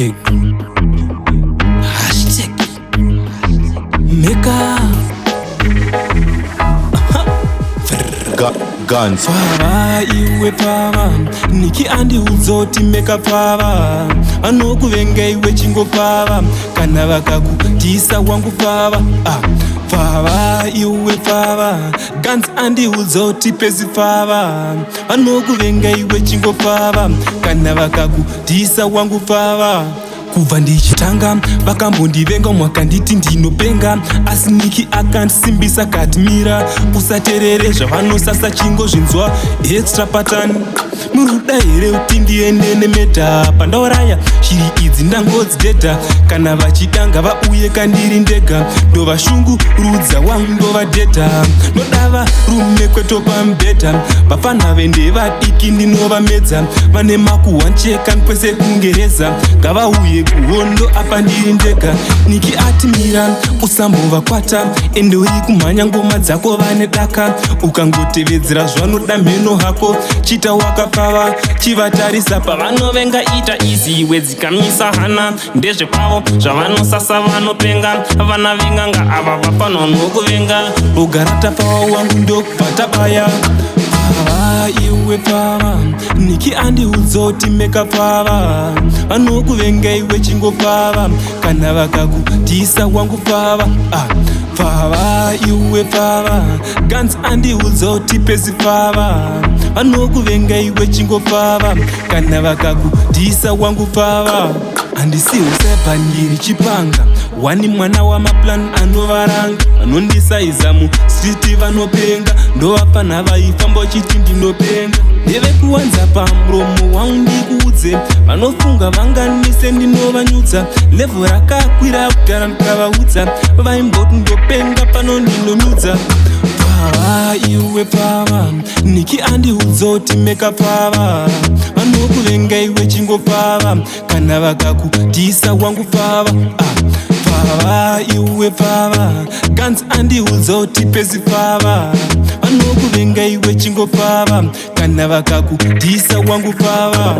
wig. Hashtag makeup. Guns. Pava iwe pava, Niki andi uzoti meka pava. Anokuvenga iwe chingo pava, kana vakakutisa wangu pava. Pava iwe pava, Guns andi uzoti pesi pava. Anokuvenga iwe chingo pava, kana vakakutisa wangu pava. Kubva ndichitanga vakambondivenga mwakanditi ndinopenga, asi Niki akandisimbisa katimira usaterere zvavanosasa chingo zvinzwa extra pattern. Muruda here kuti ndiende nemedha pandauraya shiri idzi ndangodzidedha, kana vachidanga vauye kandiri ndega ndovashungurudza wangu ndovadhedha. Nodava rume kwetopa mubhedha, vafana vende vadiki ndinovamedza, vane makuhwancheka kwese kungereza, ngavauye kuhondo apa ndiri ndega. Niki atimira usambovakwata, ende uri kumhanya ngoma dzako vane daka, ukangotevedzera zvanoda mheno hako chita wakapava chivatarisa pavanovenga ita izi wedzikamisa hana ndezvekwavo zvavanosasa vanopenga vana venganga ava vafanwa nokuvenga ugarata pava wangu ndokubvatabaya. Pava iwe pava, Niki andi udzoti meka pava. Vanokuvenga iwe chingo pava, kana vakakutisa wangu pava. Pava iwe pava, Guns andi udzoti pesi pava. Vanokuvenga iwe chingo pava, kana vakakutisa wangu pava. Handisiwo sepa ndiri chipanga, wani mwana wamaplan anovaranga, vanondisaiza mustreet vanopenga, ndovafana vaifamba chiti ndinopenga. Ndevekuwanza pamuromo wangu ndikuudze, vanofunga vanganise ndinovanyudza, level rakakwira kugara ndikavaudza, vaimboti ndopenga pano ndinonyudza. Pava iwe pava, Niki andi udzoti meka pava. Vanokuvenga iwe chingo pava, kana vakakutisa wangu pava. Pava iwe pava, Guns andi udzoti pesi pava. Vanokuvenga iwe chingo pava, kana vakakutisa wangu pava.